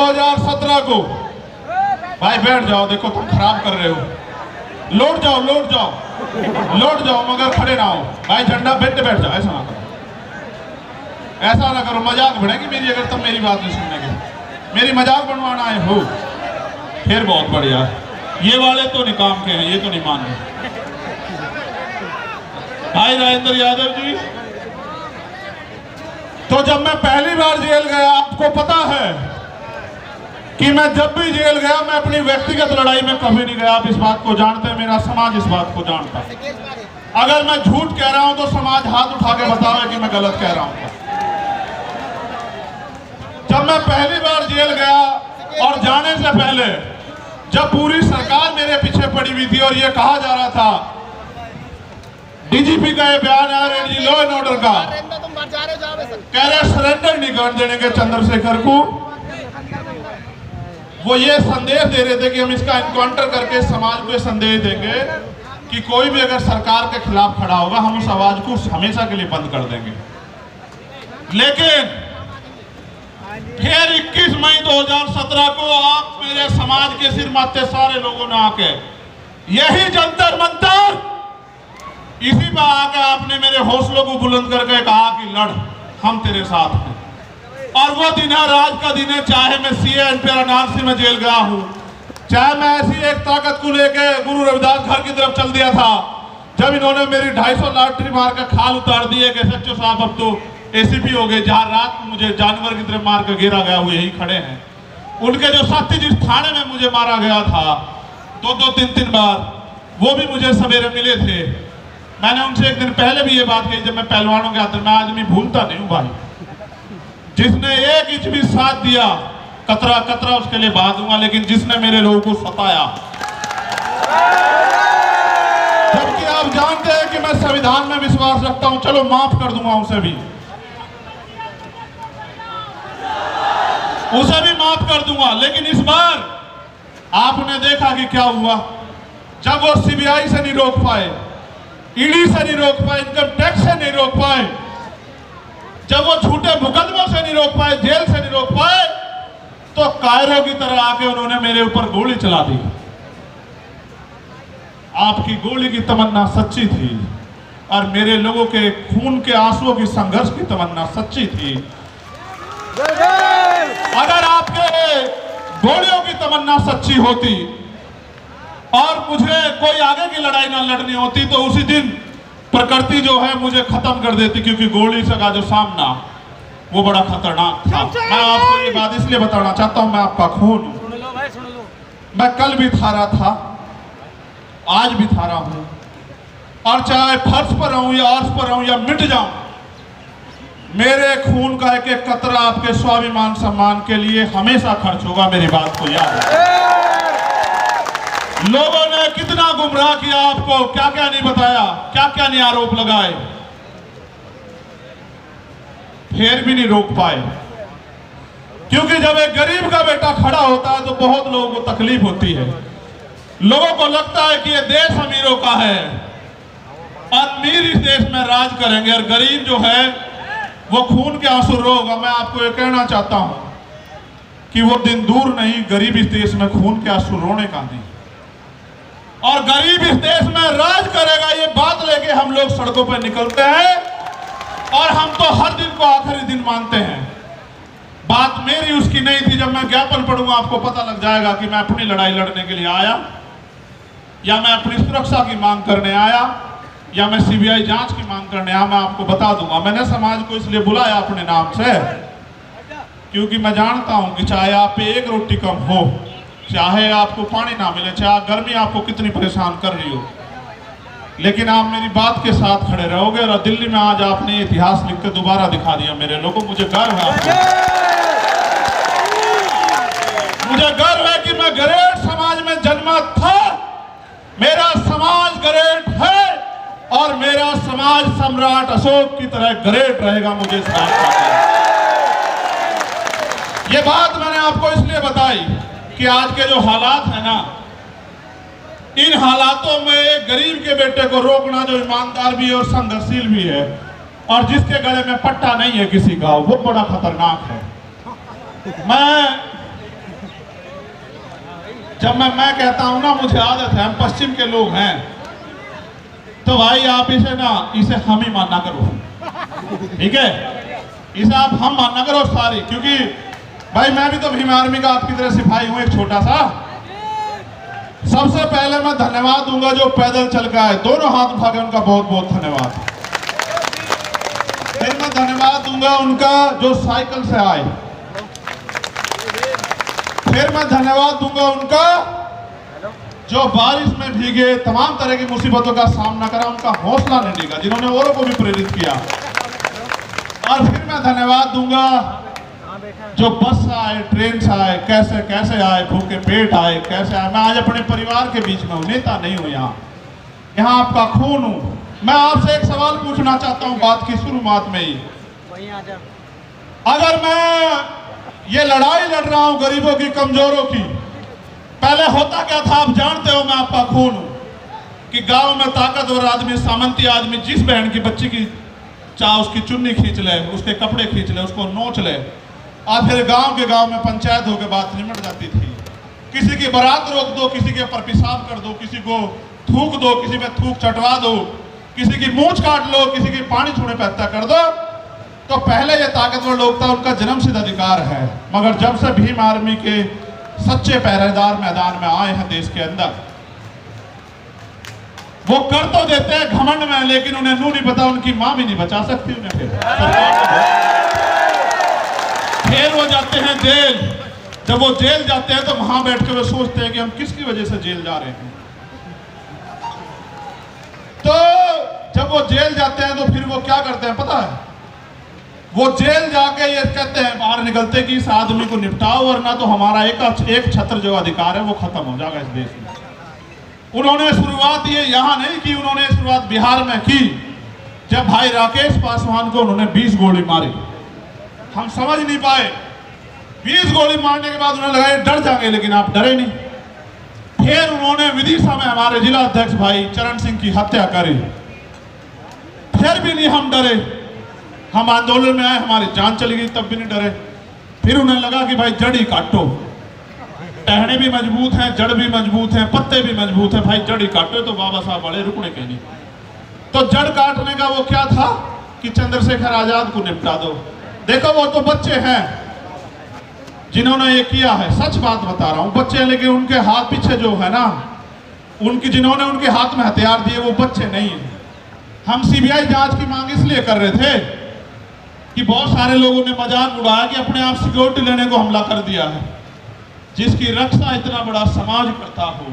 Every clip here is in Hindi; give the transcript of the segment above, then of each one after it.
2017 को भाई बैठ जाओ, देखो तुम खराब कर रहे हो, लौट जाओ लौट जाओ लौट जाओ, मगर खड़े ना हो भाई, झंडा बैठ जाओ, ऐसा ना करो, ऐसा ना करो, मजाक बढ़ेगी मेरी अगर तुम मेरी बात नहीं सुनेंगे, मेरी मजाक बनवाना आए हो फिर बहुत बढ़िया, ये वाले तो नहीं काम के हैं, ये तो नहीं मान रहे। भाई राजेंद्र यादव जी, तो जब मैं पहली बार जेल गया, आपको पता है कि मैं जब भी जेल गया मैं अपनी व्यक्तिगत लड़ाई में कभी नहीं गया, आप इस बात को जानते हैं, मेरा समाज इस बात को जानता है। अगर मैं झूठ कह रहा हूं तो समाज हाथ उठा के बतावे कि मैं गलत कह रहा हूं। जब मैं पहली बार जेल गया और जाने से पहले जब पूरी सरकार मेरे पीछे पड़ी हुई थी और ये कहा जा रहा था, डीजीपी का ये बयान है लॉ एंड ऑर्डर का, कह रहे सरेंडर नहीं कर देंगे चंद्रशेखर को, वो ये संदेश दे रहे थे कि हम इसका एनकाउंटर करके समाज को संदेश देंगे कि कोई भी अगर सरकार के खिलाफ खड़ा होगा हम उस आवाज को हमेशा के लिए बंद कर देंगे। लेकिन फिर 21 मई 2017 को आप मेरे समाज के सिर माथे सारे लोगों ने आके यही जंतर मंतर, इसी पर आके आपने मेरे हौसलों को बुलंद करके कहा कि लड़, हम तेरे साथ हैं। और वो दिन है, राज का दिन है, चाहे मैं सीए एनपीआर में जेल गया हूं, चाहे मैं ऐसी एक ताकत को लेके गुरु रविदास घर की तरफ चल दिया था, जब इन्होंने मेरी 250 लाठी मार के खाल उतार दिए कि सच्चो साहब अब तो एसीपी हो गए, जहां रात में मुझे जानवर की तरफ मार कर गिरा गया, वो यही खड़े हैं। उनके जो साथी जिस थाने में मुझे मारा गया था 2-2, 3-3 बार, वो भी मुझे सवेरे मिले थे। मैंने उनसे एक दिन पहले भी ये बात कही, जब मैं पहलवानों के हाथ में आदमी भूलता नहीं हूँ भाई, जिसने एक इंच भी साथ दिया कतरा कतरा उसके लिए बहा दूंगा, लेकिन जिसने मेरे लोगों को सताया, जबकि आप जानते हैं कि मैं संविधान में विश्वास रखता हूं, चलो माफ कर दूंगा उसे भी माफ कर दूंगा, लेकिन इस बार आपने देखा कि क्या हुआ, जब वो सीबीआई से नहीं रोक पाए, ईडी से नहीं रोक पाए, इनकम टैक्स से नहीं रोक पाए, जब वो झूठे मुकदमों से नहीं रोक पाए, जेल से नहीं रोक पाए, तो कायरों की तरह आके उन्होंने मेरे ऊपर गोली चला दी। आपकी गोली की तमन्ना सच्ची थी और मेरे लोगों के खून के आंसुओं की संघर्ष की तमन्ना सच्ची थी। अगर आपके गोलियों की तमन्ना सच्ची होती और मुझे कोई आगे की लड़ाई ना लड़नी होती, तो उसी दिन प्रकृति जो है मुझे खत्म कर देती, क्योंकि गोली से का जो सामना वो बड़ा खतरनाक था। मैं आपको ये बात इसलिए बताना चाहता हूं, मैं आपका खून हूं, मैं कल भी था रहा था, आज भी था रहा हूं, और चाहे फर्श पर रहूं या अर्श पर रहूं या मिट जाऊं, मेरे खून का एक एक कतरा आपके स्वाभिमान सम्मान के लिए हमेशा खर्च होगा। मेरी बात को याद है। लोगों ने कितना गुमराह किया आपको, क्या क्या नहीं बताया, क्या क्या नहीं आरोप लगाए, फिर भी नहीं रोक पाए, क्योंकि जब एक गरीब का बेटा खड़ा होता है तो बहुत लोगों को तकलीफ होती है। लोगों को लगता है कि ये देश अमीरों का है, अमीर इस देश में राज करेंगे और गरीब जो है वो खून के आंसू रोगा। मैं आपको ये कहना चाहता हूं कि वो दिन दूर नहीं, गरीब इस देश में खून के आंसू रोने का नहीं, और गरीब इस देश में राज करेगा, ये बात लेके हम लोग सड़कों पर निकलते हैं, और हम तो हर दिन को आखिरी दिन मानते हैं। बात मेरी उसकी नहीं थी। जब मैं ज्ञापन पढ़ूंगा आपको पता लग जाएगा कि मैं अपनी लड़ाई लड़ने के लिए आया, या मैं अपनी सुरक्षा की मांग करने आया, या मैं सीबीआई जांच की मांग करने आया। मैं आपको बता दूंगा, मैंने समाज को इसलिए बुलाया अपने नाम से, क्योंकि मैं जानता हूं कि चाहे आप पे एक रोटी कम हो, चाहे आपको पानी ना मिले, चाहे गर्मी आपको कितनी परेशान कर रही हो, लेकिन आप मेरी बात के साथ खड़े रहोगे। और दिल्ली में आज आपने इतिहास लिख के दोबारा दिखा दिया मेरे लोगों। मुझे गर्व है आपको, मुझे गर्व है कि मैं गरेट समाज में जन्मा था, मेरा समाज गरेट है, और मेरा समाज सम्राट अशोक की तरह गरेट रहेगा। मुझे इस बात का, ये बात मैंने आपको इसलिए बताई कि आज के जो हालात है ना, इन हालातों में एक गरीब के बेटे को रोकना जो ईमानदार भी है और संघर्षशील भी है, और जिसके गले में पट्टा नहीं है किसी का, वो बड़ा खतरनाक है। मैं जब मैं कहता हूं ना, मुझे आदत है, हम पश्चिम के लोग हैं, तो भाई आप इसे हम ही मानना करो, ठीक है? इसे आप हम मानना करो सारी, क्योंकि भाई मैं भी तो भीम आर्मी का आपकी तरह सिपाही हूं, एक छोटा सा। सबसे पहले मैं धन्यवाद दूंगा जो पैदल चल के आए, दोनों हाथ उठा के उनका बहुत बहुत धन्यवाद। फिर मैं धन्यवाद दूंगा उनका जो साइकिल से आए। फिर मैं धन्यवाद दूंगा उनका जो बारिश में भीगे, तमाम तरह की मुसीबतों का सामना करा, उनका हौसला नहीं डिगा, जिन्होंने औरों को भी प्रेरित किया। और फिर मैं धन्यवाद दूंगा जो बस से आए, ट्रेन से आए, कैसे कैसे आए, भूखे पेट आए, कैसे आए। मैं आज अपने परिवार के बीच में हूं, नेता नहीं हूं, यहाँ आपका खून हूं। मैं आपसे एक सवाल पूछना चाहता हूं बात की शुरुआत में ही। अगर मैं ये लड़ाई लड़ रहा हूं गरीबों की, कमजोरों की, पहले होता क्या था आप जानते हो? मैं आपका खून हूं कि गांव में ताकतवर आदमी, सामंती आदमी जिस बहन की बच्ची की चाहे उसकी चुन्नी खींच ले, उसके कपड़े खींच ले, उसको नोच ले, और फिर गांव में पंचायत होकर बात निमट जाती थी। किसी की बारात रोक दो, किसी के ऊपर पेशाब कर दो, किसी को थूक दो, किसी पे थूक चटवा दो, किसी की मूंछ काट लो, किसी की पानी छूने पे हत्या कर दो। तो पहले ये ताकतवर लोग था, उनका जन्मसिद्ध अधिकार है। मगर जब से भीम आर्मी के सच्चे पहरेदार मैदान में आए हैं देश के अंदर, वो कर तो देते हैं घमंड में, लेकिन उन्हें नू नहीं पता उनकी मां भी नहीं बचा सकती उन्हें। फिर वो जाते हैं जेल। जब वो जेल जाते हैं तो वहां बैठ के वो सोचते हैं कि हम किसकी वजह से जेल जा रहे हैं। तो जब वो जेल जाते हैं तो फिर वो क्या करते हैं पता है? वो जेल जाके ये कहते हैं बाहर निकलते कि इस आदमी को निपटाओ, वरना तो हमारा एक छत्र जो अधिकार है वो खत्म हो जाएगा इस देश में। उन्होंने शुरुआत ये यहां नहीं की, उन्होंने शुरुआत बिहार में की, जब भाई राकेश पासवान को उन्होंने 20 गोली मारी। हम समझ नहीं पाए, 20 गोली मारने के बाद उन्हें लगा ये डर जाएंगे, लेकिन आप डरे नहीं। फिर उन्होंने विदिशा में हमारे जिला अध्यक्ष भाई चरण सिंह की हत्या करी, फिर भी नहीं हम डरे। हम आंदोलन में आए, हमारी जान चली गई, तब भी नहीं डरे। फिर उन्हें लगा कि भाई जड़ ही काटो, टहने भी मजबूत हैं, जड़ भी मजबूत हैं, पत्ते भी मजबूत हैं, भाई जड़ ही काटो। तो बाबा साहब बड़े रुकने के नहीं। तो जड़ काटने का वो क्या था कि चंद्रशेखर आजाद को निपटा दो। देखो वो तो बच्चे हैं जिन्होंने ये किया है, सच बात बता रहा हूं, बच्चे हैं, लेकिन उनके हाथ पीछे जो है ना, जिन्होंने उनके हाथ में हथियार दिए वो बच्चे नहीं है। हम सीबीआई जांच की मांग इसलिए कर रहे थे कि बहुत सारे लोगों ने मजाक उड़ाया कि अपने आप सिक्योरिटी लेने को हमला कर दिया है। जिसकी रक्षा इतना बड़ा समाज करता हो,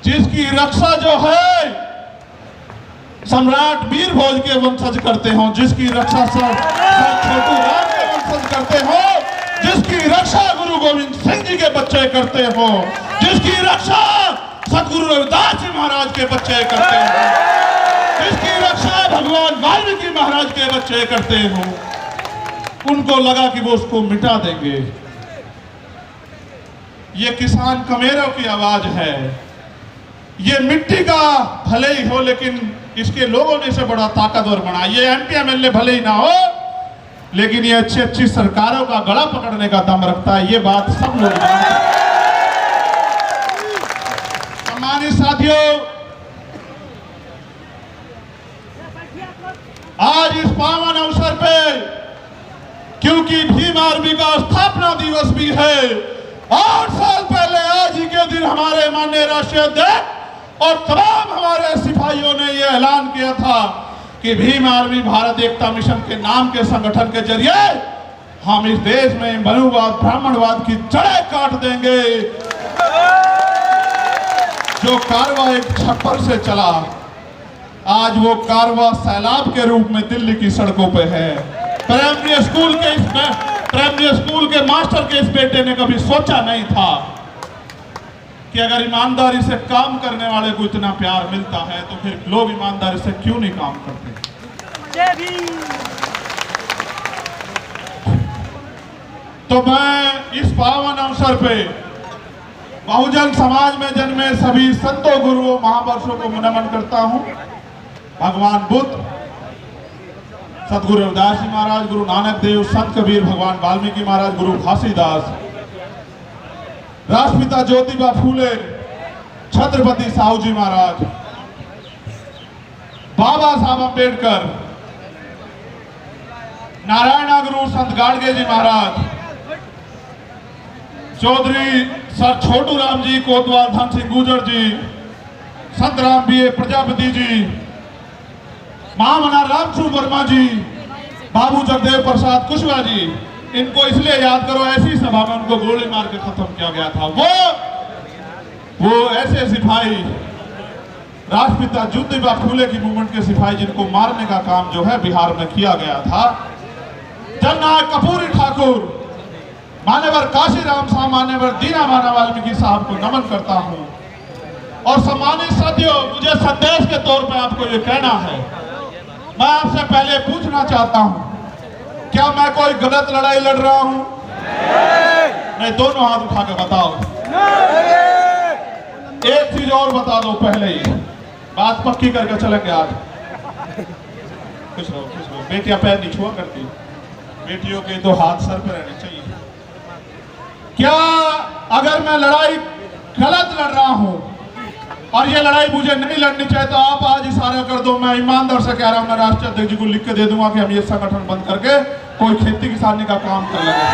जिसकी रक्षा जो है सम्राट वीर भोज के वंशज करते हो, जिसकी रक्षा छोटू राम के वंशज करते हो, जिसकी रक्षा गुरु गोविंद सिंह जी के बच्चे करते हो, जिसकी रक्षा सतगुरु रविदास जी महाराज के बच्चे करते हो, जिसकी रक्षा भगवान वाल्मीकि महाराज के बच्चे करते हो, उनको लगा कि वो उसको मिटा देंगे। ये किसान कमेरों की आवाज है। ये मिट्टी का भले ही हो, लेकिन इसके लोगों ने इसे बड़ा ताकतवर बनाया। ये एमपी एमएलए भले ही ना हो, लेकिन ये अच्छी अच्छी सरकारों का गला पकड़ने का दम रखता है। ये बात सब लोग जानते हैं। सम्मानित साथियों, आज इस पावन अवसर पे, क्योंकि भीम आर्मी का स्थापना दिवस भी है, 8 साल पहले आज ही के दिन हमारे माननीय राष्ट्रीय अध्यक्ष और तमाम हमारे सिपाहियों ने यह ऐलान किया था कि भीम आर्मी भारत एकता मिशन के नाम के संगठन के जरिए हम इस देश में मनुवाद, ब्राह्मणवाद की जड़ें काट देंगे। जो कारवा एक छप्पर से चला, आज वो कारवा सैलाब के रूप में दिल्ली की सड़कों पे है। प्राइमरी स्कूल के मास्टर के इस बेटे ने कभी सोचा नहीं था कि अगर ईमानदारी से काम करने वाले को इतना प्यार मिलता है तो फिर लोग ईमानदारी से क्यों नहीं काम करते। तो मैं इस पावन अवसर पे बहुजन समाज में जन्मे सभी संतों, गुरुओं, महापुरुषों को नमन करता हूं। भगवान बुद्ध, सतगुरु रविदास जी महाराज, गुरु नानक देव, संत कबीर, भगवान वाल्मीकि महाराज, गुरु घासीदास, राष्ट्रपिता ज्योतिबा फूले, छत्रपति साहूजी महाराज, बाबा साहब अंबेडकर, नारायण गुरु संत गाडगे जी महाराज, चौधरी सर छोटू राम जी, कोतवाल धन सिंह गुर्जर जी, संत राम बी प्रजापति जी, महामना रामचंद्र वर्मा जी, बाबू जगदेव प्रसाद कुशवाहा जी, इनको इसलिए याद करो, ऐसी सभा में उनको गोली मार के खत्म किया गया था। वो ऐसे सिपाही, राष्ट्रपिता ज्योतिबा फूले की मूवमेंट के सिपाही, जिनको मारने का काम जो है बिहार में किया गया था। जननायक कर्पूरी ठाकुर, मान्यवर काशीराम साहब, मान्यवर दीना माना वाल्मीकि साहब को नमन करता हूं। और सम्मानित साथियों, मुझे संदेश के तौर पे आपको ये कहना है, मैं आपसे पहले पूछना चाहता हूं, क्या मैं कोई गलत लड़ाई लड़ रहा हूं? नहीं, दोनों हाथ उठा के बताओ। एक चीज और बता दो पहले ही, बात पक्की करके चलेंगे आज। खुश रहो, खुश रहो। बेटियां पैर नहीं छुआ करती, बेटियों के तो हाथ सर पे रहने चाहिए। क्या अगर मैं लड़ाई गलत लड़ रहा हूं और ये लड़ाई मुझे नहीं लड़नी चाहिए, तो आप आज इशारा कर दो, मैं ईमानदार से कह रहा हूं, मैं राष्ट्रीय अध्यक्ष जी को लिख के दे दूंगा कि हम ये संगठन बंद करके कोई खेती किसानी का काम कर लेंगे।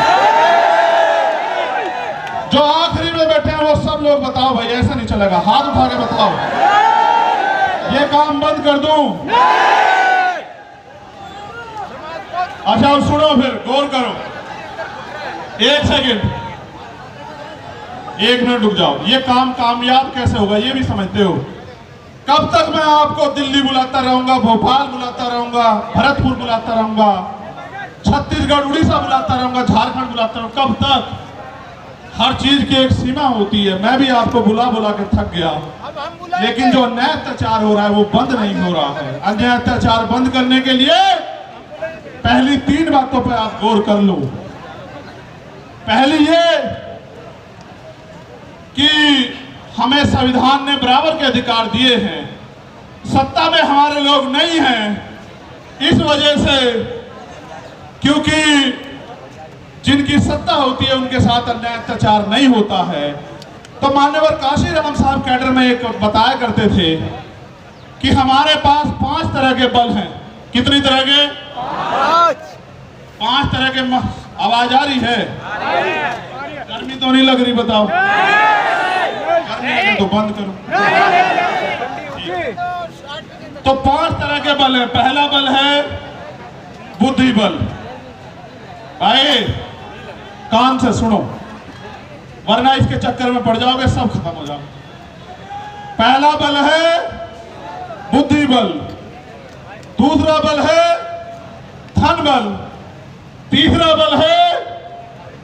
जो आखिरी में बैठे हैं वो सब लोग बताओ भाई, ऐसा नहीं चलेगा, हाथ उठा के बताओ, ये काम बंद कर दूं? अच्छा अब सुनो, फिर गौर करो, एक सेकंड, एक मिनट रुक जाओ। ये काम कामयाब कैसे होगा ये भी समझते हो? कब तक मैं आपको दिल्ली बुलाता रहूंगा, भोपाल बुलाता रहूंगा, भरतपुर बुलाता रहूंगा, छत्तीसगढ़ उड़ीसा बुलाता रहूंगा, झारखंड बुलाता रहूंगा? कब तक? हर चीज की एक सीमा होती है। मैं भी आपको बुला बुला के थक गया, लेकिन जो अन्याय अत्याचार हो रहा है वो बंद नहीं हो रहा है। अन्याय अत्याचार बंद करने के लिए पहली 3 बातों पर आप गौर कर लो। पहली ये कि हमें संविधान ने बराबर के अधिकार दिए हैं, सत्ता में हमारे लोग नहीं हैं, इस वजह से, क्योंकि जिनकी सत्ता होती है उनके साथ अन्याय अत्याचार नहीं होता है। तो मान्यवर काशीराम साहब कैडर में एक बताया करते थे कि हमारे पास 5 तरह के बल हैं। कितनी तरह के? 5 तरह के। आवाज आ रही है? गर्मी तो नहीं लग रही? बताओ, गर्मी लगे तो बंद करो। तो 5 तरह के बल है। पहला बल है बुद्धि बल। भाई कान से सुनो, वरना इसके चक्कर में पड़ जाओगे, सब खत्म हो जाओगे। पहला बल है बुद्धि बल, दूसरा बल है धन बल, तीसरा बल है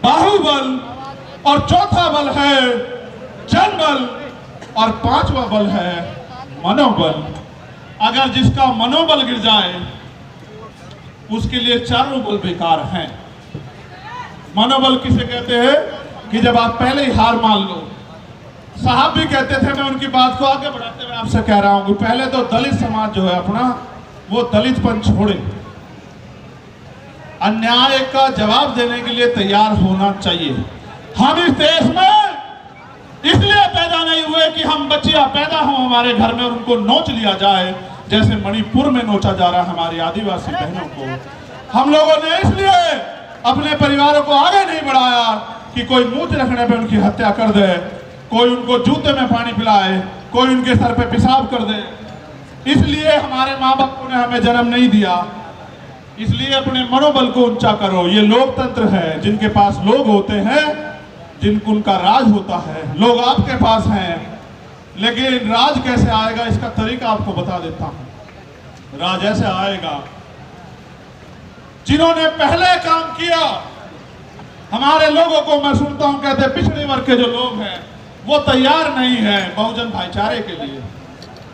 बाहुबल, और चौथा बल है जनबल, और 5वां बल है मनोबल। अगर जिसका मनोबल गिर जाए उसके लिए चारों बल बेकार हैं। मनोबल किसे कहते हैं? कि जब आप पहले ही हार मान लो। साहब भी कहते थे, मैं उनकी बात को आगे बढ़ाते हुए आपसे कह रहा हूं कि पहले तो दलित समाज जो है अपना, वो दलितपन छोड़े, अन्याय का जवाब देने के लिए तैयार होना चाहिए। हम इस देश में इसलिए पैदा नहीं हुए कि हम बच्चियां पैदा हों हमारे घर में और उनको नोच लिया जाए, जैसे मणिपुर में नोचा जा रहा है हमारी आदिवासी बहनों को। हम लोगों ने इसलिए अपने परिवारों को आगे नहीं बढ़ाया कि कोई मूत रखने पे उनकी हत्या कर दे, कोई उनको जूते में पानी पिलाए, कोई उनके सर पे पेशाब कर दे। इसलिए हमारे माँ बापों ने हमें जन्म नहीं दिया। इसलिए अपने मनोबल को ऊंचा करो। ये लोकतंत्र है, जिनके पास लोग होते हैं, जिनको उनका राज होता है। लोग आपके पास हैं, लेकिन राज कैसे आएगा इसका तरीका आपको बता देता हूं। राज ऐसे आएगा, जिन्होंने पहले काम किया। हमारे लोगों को मैं सुनता हूं कहते पिछड़े वर्ग के जो लोग हैं वो तैयार नहीं है बहुजन भाईचारे के लिए।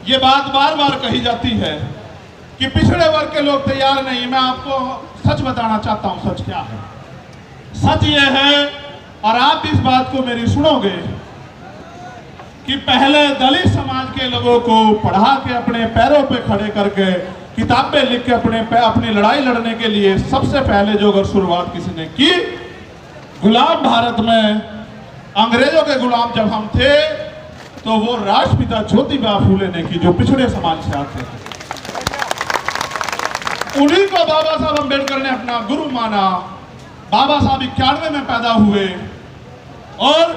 ये बात बार बार कही जाती है कि पिछड़े वर्ग के लोग तैयार नहीं। मैं आपको सच बताना चाहता हूं, सच क्या है। सच ये है, और आप इस बात को मेरी सुनोगे, कि पहले दलित समाज के लोगों को पढ़ा के अपने पैरों पे खड़े करके किताबें लिख के अपनी लड़ाई लड़ने के लिए सबसे पहले जो अगर शुरुआत किसी ने की, गुलाम भारत में अंग्रेजों के गुलाम जब हम थे तो वो राष्ट्रपिता ज्योतिबा फूले ने की, जो पिछड़े समाज से आते हैं, उन्हीं को बाबा साहब अम्बेडकर ने अपना गुरु माना। बाबा साहब 91 में पैदा हुए और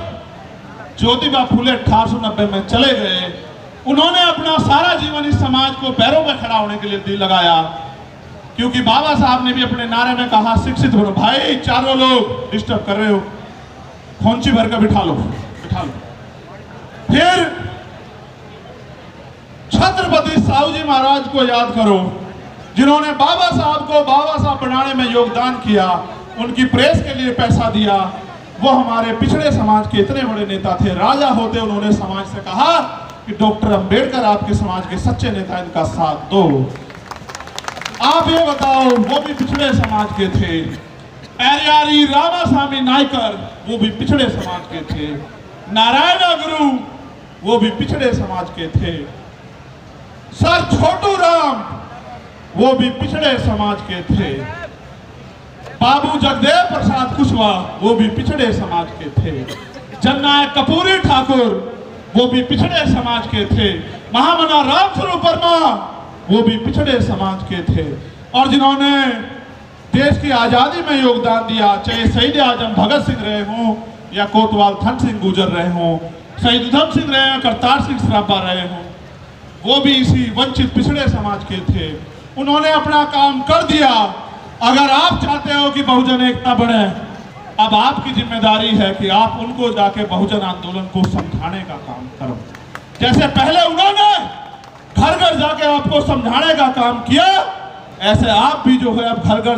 ज्योतिबा फूले 1890 में चले गए। उन्होंने अपना सारा जीवन इस समाज को पैरों में खड़ा होने के लिए लगाया, क्योंकि बाबा साहब ने भी अपने नारे में कहा, शिक्षित हो। भाई चारों लोग डिस्टर्ब कर रहे हो, खोंची भर कर बिठा लो। फिर छत्रपति साहू जी महाराज को याद करो, जिन्होंने बाबा साहब को बाबा साहब बनाने में योगदान किया, उनकी प्रेस के लिए पैसा दिया। वो हमारे पिछड़े समाज के इतने बड़े नेता थे। राजा होते उन्होंने समाज से कहा कि डॉक्टर अंबेडकर आपके समाज के सच्चे नेता, इनका साथ दो। आप ये बताओ, वो भी पिछड़े समाज के थे। पेरियारी रामास्वामी नायकर, वो भी पिछड़े समाज के थे। नारायण गुरु, वो भी पिछड़े समाज के थे। सर छोटू राम, वो भी पिछड़े समाज के थे। बाबू जगदेव प्रसाद कुशवाहा, वो भी पिछड़े समाज के थे। जननायक कपूरी ठाकुर, वो भी पिछड़े समाज के थे। महामना रामस्वरूप वर्मा, वो भी पिछड़े समाज के थे। और जिन्होंने देश की आजादी में योगदान दिया, चाहे शहीद आजम भगत सिंह रहे हों या कोतवाल धन सिंह गुजर रहे हों, शहीद उधम सिंह रहे हों, करतार सिंह सराभा रहे हों, वो भी इसी वंचित पिछड़े समाज के थे। उन्होंने अपना काम कर दिया। अगर आप चाहते हो कि बहुजन एकता बढ़े, अब आपकी जिम्मेदारी है कि आप उनको जाके बहुजन आंदोलन को समझाने का काम करो। जैसे पहले उन्होंने घर घर जाके आपको समझाने का काम किया, ऐसे आप भी जो है अब घर घर